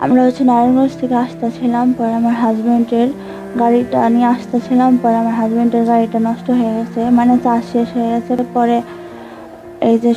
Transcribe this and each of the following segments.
আমরা নারায়ণগঞ্জ থেকে আসতেছিলাম, পরে আমার হাজবেন্ডের গাড়িটা নিয়ে আসতেছিলাম, পরে আমার হাজবেন্ডের গাড়িটা নষ্ট হয়ে গেছে, মানে চার্জ শেষ হয়ে গেছে। পরে এই যে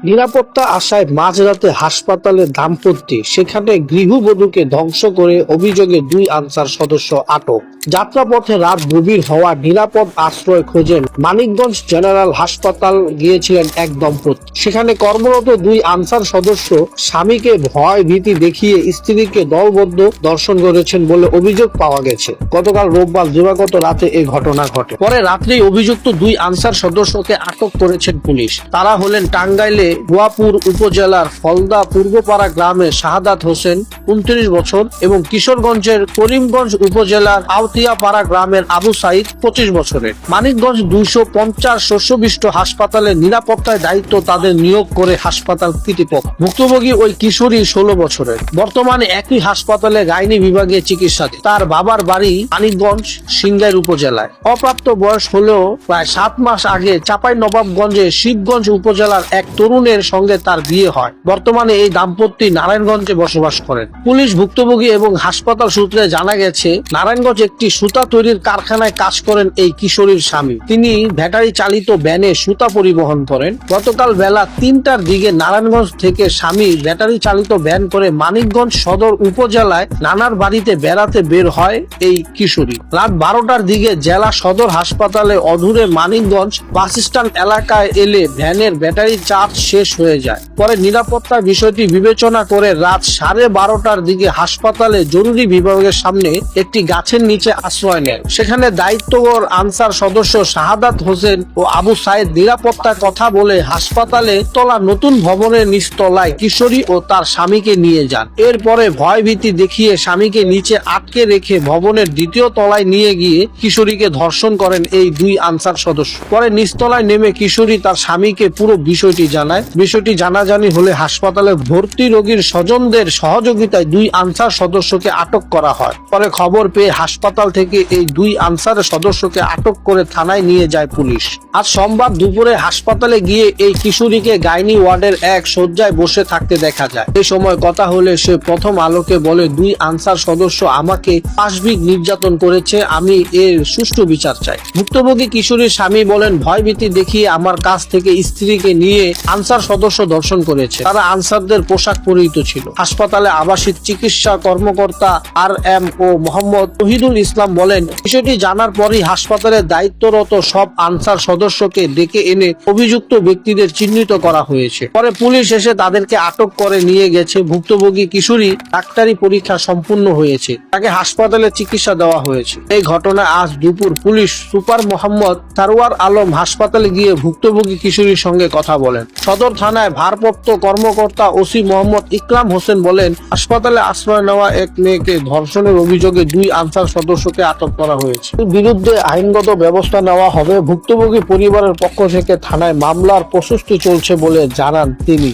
নিরাপত্তা আশায় মাঝরাতে হাসপাতালে দাম্পত্য, সেখানে গৃহবধূকে ধ্বংস করে অভিযোগে 2 আনসার সদস্য আটক। যাত্রাপথে রাত গভীর হওয়া নিরাপদ আশ্রয় খোঁজেন মানিকগঞ্জ জেনারেল হাসপাতাল গিয়েছিলেন এক দম্পতি। সেখানে কর্মরত 2 আনসার সদস্য স্বামীকে ভয় ভীতি দেখিয়ে স্ত্রীকে দলবদ্ধ ধর্ষণ করেছেন বলে অভিযোগ পাওয়া গেছে। গতকাল রোববার দিবাগত রাতে এই ঘটনা ঘটে। পরে রাত্রেই অভিযুক্ত 2 আনসার সদস্যকে আটক করেছেন পুলিশ। তারা হলেন টাঙ্গাইলে গোয়াপুর উপজেলার ফলদা পূর্বপাড়া গ্রামের শাহাদাত হোসেন 29 বছর এবং কিশোরগঞ্জের করিমগঞ্জ উপজেলার আওতিয়াপাড়া গ্রামের আবু সাইদ 25 বছরের। মানিকগঞ্জ 250 শস্যবিষ্ট হাসপাতালের নিরাপত্তায় দায়িত্ব তাদের নিয়োগ করে হাসপাতাল কর্তৃপক্ষ। ভুক্তভোগী ওই কিশোরী 16 বছরের, বর্তমানে একই হাসপাতালে গাইনি বিভাগে চিকিৎসাধীন। তার বাবার বাড়ি মানিকগঞ্জ সিংগাইর উপজেলায়। অপ্রাপ্ত বয়স হলেও প্রায় 7 মাস আগে চাঁপাইনবাবগঞ্জে শিবগঞ্জ উপজেলার এক তরুণের সঙ্গে তার বিয়ে হয়। বর্তমানে এই দাম্পত্য নারায়ণগঞ্জে বসবাস করেন। পুলিশ, ভুক্তভোগী এবং হাসপাতাল সূত্রে জানা গেছে, নারায়ণগঞ্জ একটি সুতা তৈরির কারখানায় কাজ করেন এই কিশোরীর স্বামী। তিনি ব্যাটারি চালিত ভ্যানে সুতা পরিবহন করেন। গতকাল বেলা 3টার দিকে নারায়ণগঞ্জ থেকে স্বামী ব্যাটারি চালিত ভ্যান করে মানিকগঞ্জ সদর উপজেলায় নানার বাড়িতে বেড়াতে বের হয় এই কিশোরী। রাত 12টার দিকে জেলা সদর হাসপাতালে অদূরে মানিকগঞ্জ বাস স্ট্যান্ড এলাকায় এলে ভ্যানের ব্যাটারি চার্জ শেষ হয়ে যায়। পরে নিরাপত্তার বিষয়টি বিবেচনা করে রাত 12:30টার দিকে হাসপাতালে জরুরি বিভাগের সামনে একটি গাছের নিচে আশ্রয় নেন। সেখানে দায়িত্বর আনসার সদস্য শাহাদাত হোসেন ও আবু সাইদ নিরাপত্তার কথা বলে হাসপাতালে তলা নতুন ভবনের নিচতলায় কিশোরী ও তার স্বামীকে নিয়ে যান। এরপরে ভয়ভীতি দেখিয়ে স্বামীকে নিচে আটকে রেখে ভবনের 2য় তলায় নিয়ে গিয়ে কিশোরীকে ধর্ষণ করেন এই 2 আনসার সদস্য। পরে নিচতলায় নেমে কিশোরী তার স্বামীকে পুরো বিষয়টি জানায়। বিষয়টি জানাজানি হলে হাসপাতালে ভর্তি রোগীর স্বজনদের সহযোগিতায় 2 আনসার সদস্যকে আটক করা হয়। পরে খবর পেয়ে হাসপাতাল থেকে এই 2 আনসার সদস্যকে আটক করে থানায় নিয়ে যায় পুলিশ। আজ সোমবার দুপুরে হাসপাতালে গিয়ে এই কিশোরীকে গাইনি ওয়ার্ডের এক শয্যায় বসে থাকতে দেখা যায়। এই সময় কথা হলে সে প্রথম আলোকে বলে, 2 আনসার সদস্য আমাকে পাশবিক নির্যাতন করেছে, আমি এর সুষ্ঠু বিচার চাই। ভুক্তভোগী কিশোরীর স্বামী বলেন, ভয়ভীতি দেখিয়ে আমার কাছ থেকে স্ত্রীকে নিয়ে আনসার সদস্য ধর্ষণ করেছে। তারা আনসারদের পোশাক পরিহিত ছিল। হাসপাতালে আবাসিক চিকিৎসা কর্মকর্তা RM ও মোহাম্মদ শহীদুল ইসলাম বলেন, বিষয়টি জানার পরই হাসপাতালের দায়িত্বরত সব আনসার সদস্যকে ডেকে এনে অভিযুক্ত ব্যক্তিদের চিহ্নিত করা হয়েছে। পরে পুলিশ এসে তাদেরকে আটক করে নিয়ে গেছে। ভুক্তভোগী কিশোরী ডাক্তারি পরীক্ষা সম্পূর্ণ হয়েছে, তাকে হাসপাতালে চিকিৎসা দেওয়া হয়েছে। এই ঘটনায় আজ দুপুর পুলিশ সুপার মোহাম্মদ সারওয়ার আলম হাসপাতালে গিয়ে ভুক্তভোগী কিশোরীর সঙ্গে কথা বলেন। সদর থানায় ভারপ্রাপ্ত কর্মকর্তা OC মোহাম্মদ ইকরাম হোসেন বলেন, হাসপাতালে আশ্রয় নেওয়া এক মেয়েকে ধর্ষণের অভিযোগে 2 আনসার সদস্যকে আটক করা হয়েছে। এর বিরুদ্ধে আইনগত ব্যবস্থা নেওয়া হবে। ভুক্তভোগী পরিবারের পক্ষ থেকে থানায় মামলার প্রস্তুতি চলছে বলে জানান তিনি।